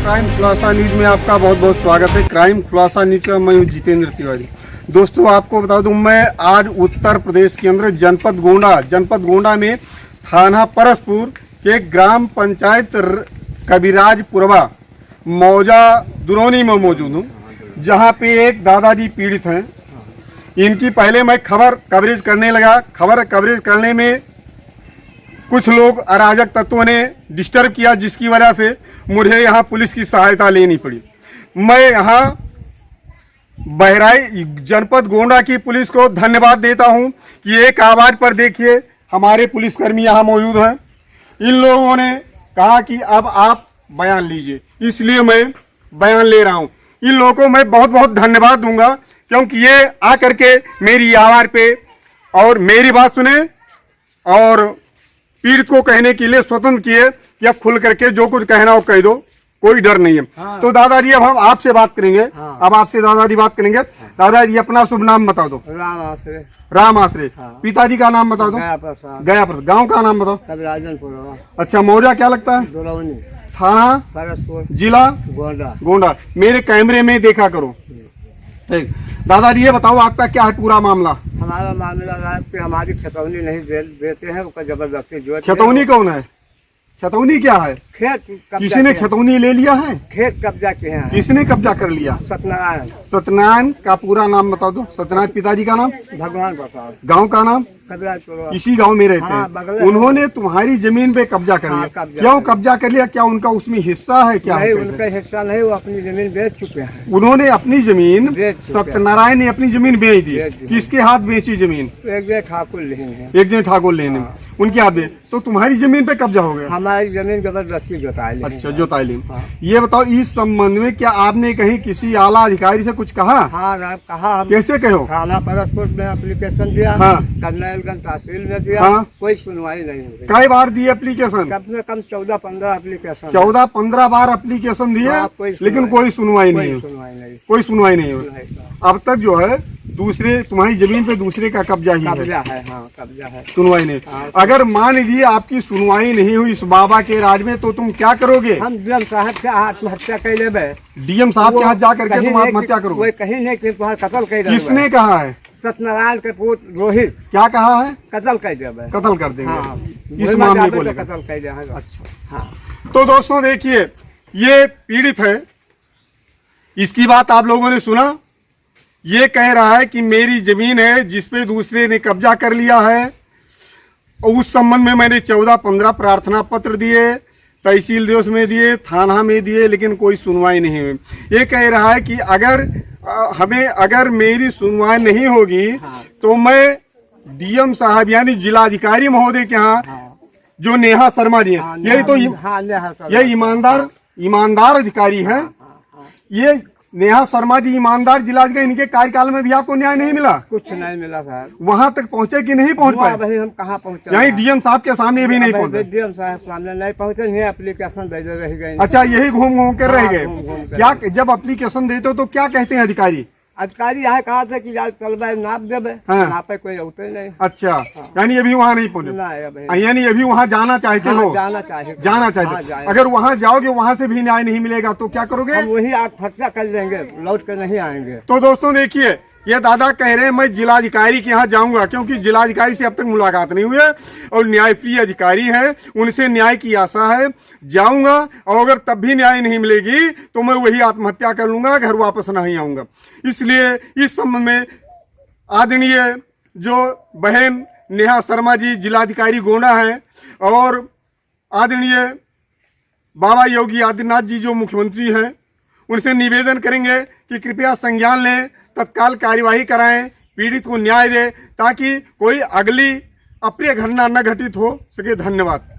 Crime खुलासा news में आपका बहुत बहुत स्वागत है। क्राइम खुलासा न्यूज का मैं हूं जितेंद्र तिवारी। दोस्तों, आपको बता दूं, मैं आज उत्तर प्रदेश के अंदर जनपद गोंडा में थाना परसपुर के ग्राम पंचायत कबीराजपुरवा मौजा दुरौनी में मौजूद हूँ, जहाँ पे एक दादाजी पीड़ित हैं। इनकी पहले मैं खबर कवरेज करने लगा। खबर कवरेज करने में कुछ लोग अराजक तत्वों ने डिस्टर्ब किया, जिसकी वजह से मुझे यहाँ पुलिस की सहायता लेनी पड़ी। मैं यहाँ बहराइच जनपद गोंडा की पुलिस को धन्यवाद देता हूँ कि एक आवाज पर देखिए हमारे पुलिसकर्मी यहाँ मौजूद हैं। इन लोगों ने कहा कि अब आप बयान लीजिए, इसलिए मैं बयान ले रहा हूँ। इन लोगों को मैं बहुत बहुत धन्यवाद दूंगा, क्योंकि ये आकर के मेरी आवाज पे और मेरी बात सुने और पीड़ित को कहने के लिए स्वतंत्र किए कि अब खुल करके जो कुछ कहना हो कह दो, कोई डर नहीं है। हाँ। तो दादाजी, अब हम आपसे बात करेंगे। हाँ। अब आपसे दादाजी बात करेंगे। हाँ। दादाजी, अपना शुभ नाम बता दो। राम आश्रय। हाँ। पिताजी का नाम बता दो। गया प्रसाद। गाँव का नाम बताओ। अच्छा, मौजा क्या लगता है? दुरौनी। थाना परसपुर, जिला गोंडा। मेरे कैमरे में देखा करो। ठीक दादाजी, ये बताओ आपका क्या है पूरा मामला? हमारा मामला है कि हमारी खतौनी नहीं देते हैं, उसका जबरदस्ती जो खतौनी कौन है? खतौनी क्या है? खेत किसी ने खतौनी ले लिया है? खेत कब्जा किए हैं। किसने कब्जा कर लिया? सत्यनारायण। सत्यनारायण का पूरा नाम बता दो। सत्यनारायण। पिताजी का नाम? भगवान प्रसाद। गाँव का नाम? इसी गांव में रहते हैं। उन्होंने तुम्हारी जमीन पे कब्जा कर लिया। क्यों कब्जा कर लिया? क्या उनका उसमें हिस्सा है? क्या नहीं, उनका हिस्सा नहीं, वो अपनी जमीन बेच चुके हैं। उन्होंने अपनी जमीन, सत्यनारायण ने अपनी जमीन बेच दी। किसके हाथ बेची जमीन? एक ठाकुर लेने। एक जन ठाकुर लेने उनके हाथ में। तो तुम्हारी जमीन पे कब्जा हो गया? हमारी जमीन जबरदस्ती जोताई। अच्छा, जोताई ली। ये बताओ, इस संबंध में क्या आपने कहीं किसी आला अधिकारी से कुछ कहा? हाँ, कहा। कैसे कहो? थाना परसपुर में एप्लीकेशन दिया। हाँ। तहसील में दिया। हाँ। कोई सुनवाई नहीं हुई। कई बार दिए एप्लीकेशन? कम से कम 14-15 एप्लीकेशन। 14-15 बार एप्लीकेशन दिए, लेकिन कोई सुनवाई नहीं। कोई सुनवाई नहीं हुई। अब तक जो है दूसरे तुम्हारी जमीन पे दूसरे का कब्जा ही है। हाँ, कब्जा है। सुनवाई नहीं। अगर मान लीजिए आपकी सुनवाई नहीं हुई इस बाबा के राज में, तो तुम क्या करोगे? हम डीएम साहब से आत्महत्या कर लेबे। डीएम साहब के हाथ जा करके तुम आत्महत्या करोगे? कोई कहीं नहीं कि तुम्हारा कत्ल कर देंगे। किसने कहा है? सत्यनारायण के पुत्र रोहित। क्या कहा है? कत्ल कर देंगे। कत्ल कर देंगे। हाँ, इस मामले को लेकर कत्ल कर देंगे। अच्छा। हाँ। तो दोस्तों देखिए, ये पीड़ित है, इसकी बात आप लोगों ने सुना। ये कह रहा है कि मेरी जमीन है जिसपे दूसरे ने कब्जा कर लिया है। उस संबंध में मैंने 14-15 प्रार्थना पत्र दिए, तहसील देश में दिए, थाना में दिए, लेकिन कोई सुनवाई नहीं हुई। ये कह रहा है कि अगर मेरी सुनवाई नहीं होगी, हाँ, तो मैं डीएम साहब यानी जिलाधिकारी महोदय के यहाँ, हाँ, जो नेहा शर्मा जी हैं, यही तो ये ईमानदार अधिकारी हैं। ये नेहा शर्मा जी ईमानदार जिलाधिकारी, इनके कार्यकाल में भी आपको न्याय नहीं मिला? कुछ नहीं मिला सर। वहाँ तक पहुँचे कि नहीं पहुँच पाए? भाई हम कहाँ पहुँचे? यही डीएम साहब के सामने भी नहीं पहुँचे। डीएम साहब सामने नहीं पहुँचे, नहीं एप्लीकेशन भेजे रह गए। अच्छा, यही घूम घूम कर रह गए। क्या जब एप्लीकेशन देते हो तो क्या कहते हैं अधिकारी? अधिकारी यहाँ कहा था कि कल नाप देवे। हाँ। नापे कोई होते नहीं। अच्छा। हाँ। यानी अभी वहाँ नहीं पहुँचे? यानी अभी वहाँ जाना चाहते हो? जाना चाहते। अगर वहाँ जाओगे, वहाँ से भी न्याय नहीं मिलेगा तो क्या करोगे? हम वही आत्महत्या कर लेंगे, लौट कर नहीं आएंगे। तो दोस्तों देखिए, ये दादा कह रहे हैं मैं जिलाधिकारी के यहाँ जाऊंगा, क्योंकि जिलाधिकारी से अब तक मुलाकात नहीं हुई है और न्यायप्रिय अधिकारी हैं, उनसे न्याय की आशा है। जाऊंगा और अगर तब भी न्याय नहीं मिलेगी तो मैं वही आत्महत्या कर लूंगा, घर वापस नहीं आऊंगा। इसलिए इस संबंध में आदरणीय जो बहन नेहा शर्मा जी जिलाधिकारी गोंडा है और आदरणीय बाबा योगी आदित्यनाथ जी जो मुख्यमंत्री हैं, उनसे निवेदन करेंगे कि कृपया संज्ञान लें, तत्काल कार्यवाही कराएं, पीड़ित को न्याय दें, ताकि कोई अगली अप्रिय घटना न घटित हो सके। धन्यवाद।